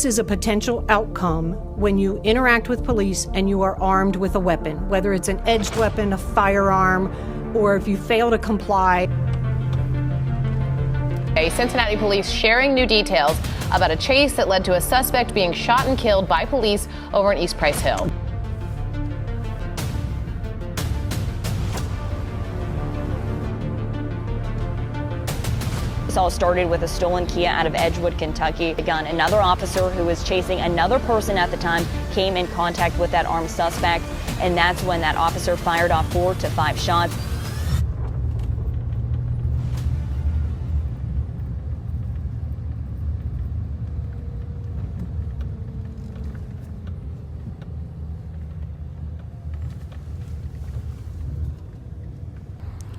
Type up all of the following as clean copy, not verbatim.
this is a potential outcome when you interact with police and you are armed with a weapon, whether it's an edged weapon, a firearm, or if you fail to comply. Cincinnati police sharing new details about a chase that led to a suspect being shot and killed by police over in East Price Hill. This all started with a stolen Kia out of Edgewood, Kentucky. Again, another officer who was chasing another person at the time came in contact with that armed suspect, and that's when that officer fired off 4 to 5 shots.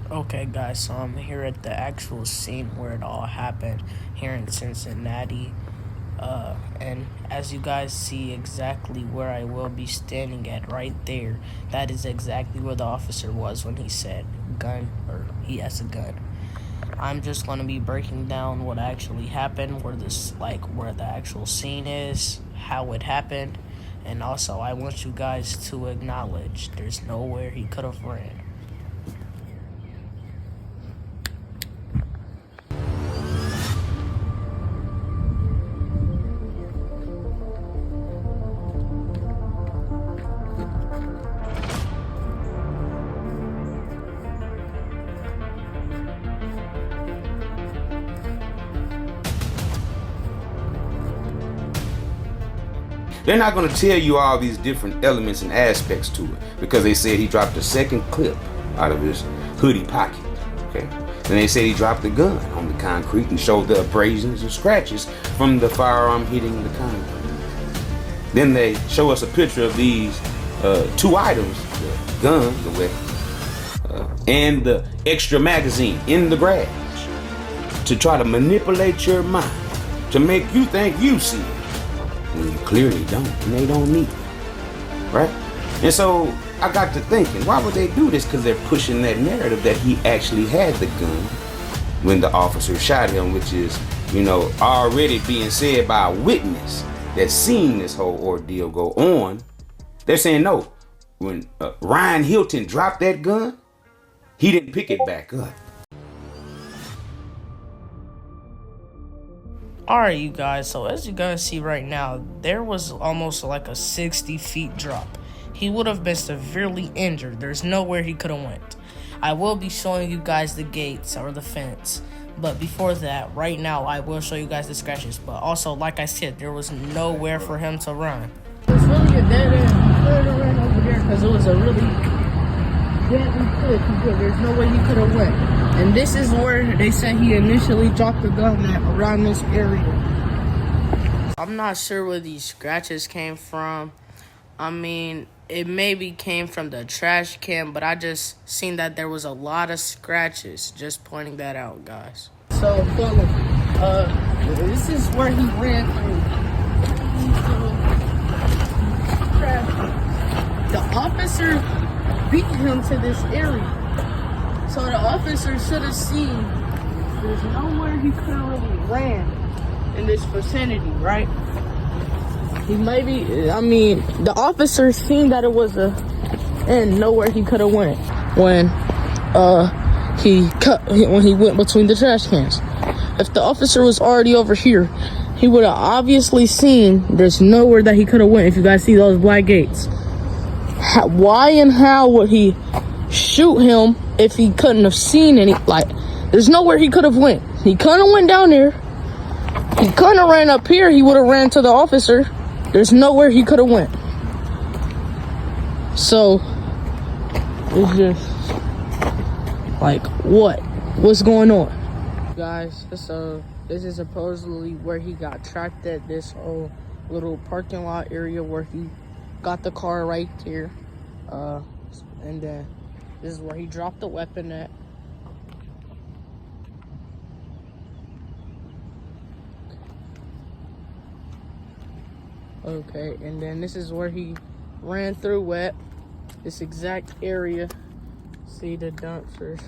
Okay guys, so I'm here at the actual scene where it all happened here in Cincinnati, and as you guys see exactly where I will be standing at right there, that is exactly where the officer was when he said gun, or he has a gun. I'm just going to be breaking down what actually happened, where the actual scene is, how it happened, and also I want you guys to acknowledge there's nowhere he could have ran. They're not going to tell you all these different elements and aspects to it because they said he dropped a second clip out of his hoodie pocket. Okay. Then they said he dropped the gun on the concrete and showed the abrasions and scratches from the firearm hitting the concrete. Then they show us a picture of these two items, the gun, the weapon, and the extra magazine in the grass to try to manipulate your mind, to make you think you see it. When you clearly don't, and they don't need it, right? And so I got to thinking, why would they do this? Because they're pushing that narrative that he actually had the gun when the officer shot him, which is, already being said by a witness that's seen this whole ordeal go on. They're saying, no, when Ryan Hinton dropped that gun, he didn't pick it back up. Alright you guys, so as you guys see right now, there was almost like a 60 feet drop. He would have been severely injured. There's nowhere he could have went. I will be showing you guys the gates or the fence, but before that, right now I will show you guys the scratches. But also, like I said, there was nowhere for him to run. It was really a dead end. He could have ran over there because it was a really there's no way he could have went. And this is where they said he initially dropped the gun at, around this area. I'm not sure where these scratches came from. I mean, it maybe came from the trash can, but I just seen that there was a lot of scratches. Just pointing that out, guys. So, this is where he ran through. The officer beat him to this area. So the officer should have seen there's nowhere he could have really ran in this vicinity, right? The officer seen that it was nowhere he could have went when he went between the trash cans. If the officer was already over here, he would have obviously seen there's nowhere that he could have went. If you guys see those black gates. Why and how would he shoot him if he couldn't have seen any? There's nowhere he could have went. He couldn't have went down there. He couldn't have ran up here. He would have ran to the officer. There's nowhere he could have went. So it's just what's going on, guys? So this is supposedly where he got tracked at, this whole little parking lot area where he got the car right here, and then this is where he dropped the weapon at. Okay, and then this is where he ran through at, this exact area. See the dumpsters.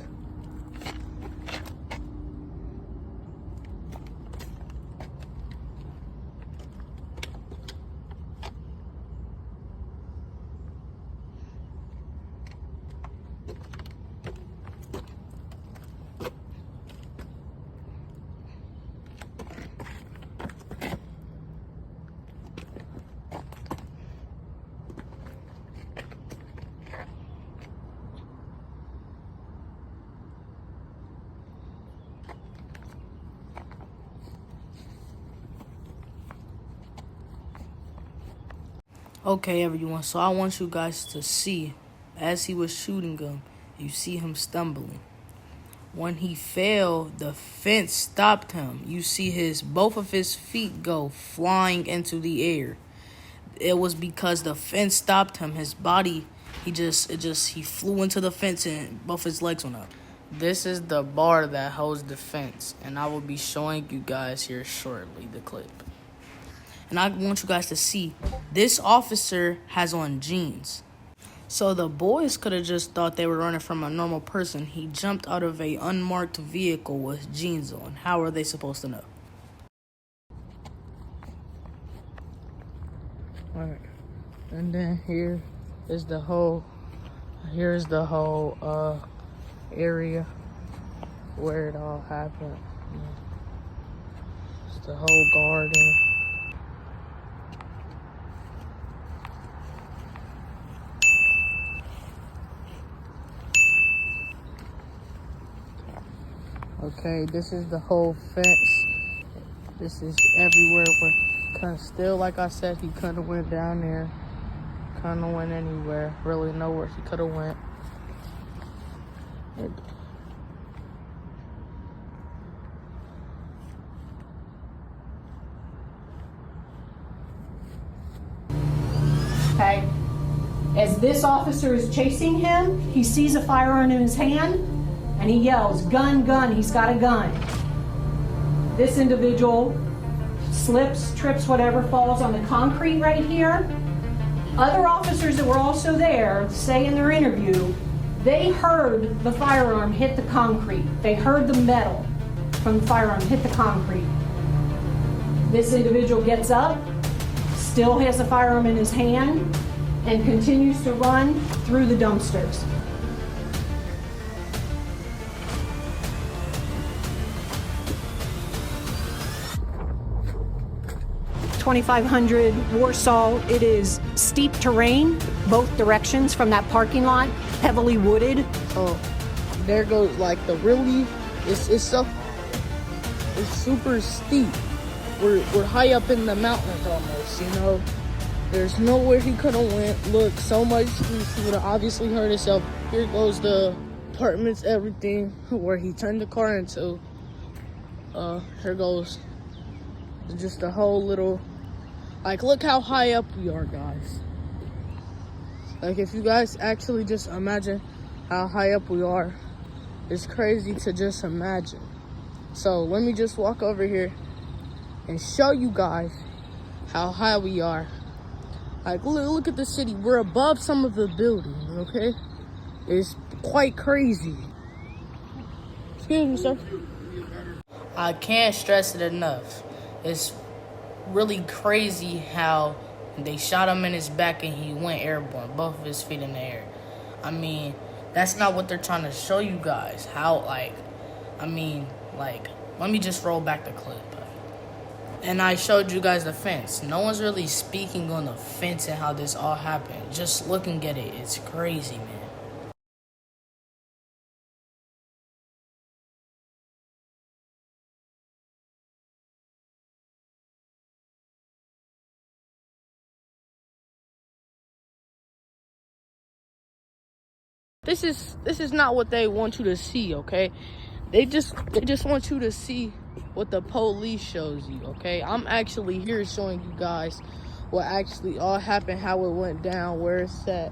Okay, everyone, so I want you guys to see, as he was shooting him, you see him stumbling. When he fell, the fence stopped him. You see both of his feet go flying into the air. It was because the fence stopped him. His body, he flew into the fence and both his legs went up. This is the bar that holds the fence, and I will be showing you guys here shortly the clip. And I want you guys to see, this officer has on jeans. So the boys could have just thought they were running from a normal person. He jumped out of a unmarked vehicle with jeans on. How are they supposed to know? Alright. And then here's the whole area where it all happened. It's the whole garden. Okay, this is the whole fence. This is everywhere where still, like I said, he could have went down there. Kind of went anywhere. Really nowhere he could have went. Okay. As this officer is chasing him, he sees a firearm in his hand and he yells, "Gun, gun," he's got a gun. This individual slips, trips, whatever, falls on the concrete right here. Other officers that were also there say in their interview, they heard the firearm hit the concrete. They heard the metal from the firearm hit the concrete. This individual gets up, still has the firearm in his hand, and continues to run through the dumpsters. $2,500 Warsaw. It is steep terrain, both directions from that parking lot, heavily wooded. Oh, there goes like it's super steep. We're high up in the mountains almost, you know. There's nowhere he could have went. Look, so much he would have obviously hurt himself. Here goes the apartments, everything where he turned the car into. Here goes just a whole little, like, look how high up we are, guys. Like, if you guys actually just imagine how high up we are, it's crazy to just imagine. So let me just walk over here and show you guys how high we are. Like, look at the city. We're above some of the buildings, okay? It's quite crazy. Excuse me, sir. I can't stress it enough. It's really crazy how they shot him in his back and he went airborne, both of his feet in the air. I mean, that's not what they're trying to show you guys. How, let me just roll back the clip. And I showed you guys the fence. No one's really speaking on the fence and how this all happened. Just looking at it, it's crazy, man. This is not what they want you to see, okay? They just want you to see what the police shows you, okay? I'm actually here showing you guys what actually all happened, how it went down, where it's at.